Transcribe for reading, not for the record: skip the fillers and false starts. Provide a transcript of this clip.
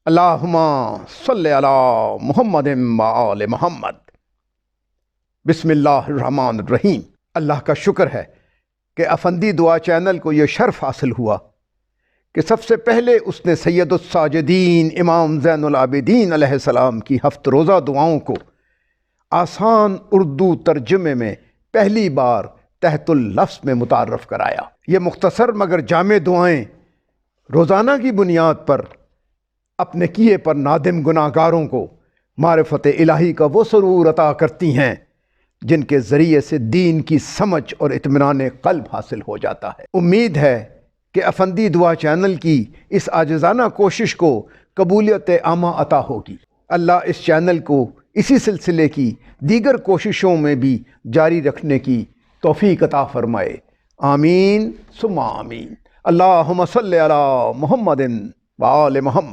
अल्लाहुम्मा सल्लि अला मुहम्मदिन व आले मुहम्मद। बिस्मिल्लाहिर्रहमानिर्रहीम। अल्लाह का शुक्र है कि अफंदी दुआ चैनल को ये शर्फ हासिल हुआ कि सबसे पहले उसने सैयदुस साजिदीन इमाम ज़ैनुल आबिदीन अलैहिस्सलाम की हफ्त रोज़ा दुआओं को आसान उर्दू तर्जुमे में पहली बार तहतुल लफ्ज़ में मुतारफ़ कराया। ये मुख्तसर मगर जामे दुआएँ रोज़ाना की बुनियाद पर अपने किए पर नादिम गुनाहगारों को मारिफत इलाही का वो सुरूर अता करती हैं जिनके ज़रिए से दीन की समझ और इत्मीनान क़ल्ब हासिल हो जाता है। उम्मीद है कि अफंदी दुआ चैनल की इस आजिज़ाना कोशिश को कबूलियत आमा अता होगी। अल्लाह इस चैनल को इसी सिलसिले की दीगर कोशिशों में भी जारी रखने की तौफ़ीक़ अता फ़रमाए। आमीन सुम्मा आमीन। अल्लाहुम्मा सल्लि अला मुहम्मदिन व आले मुहम्मद।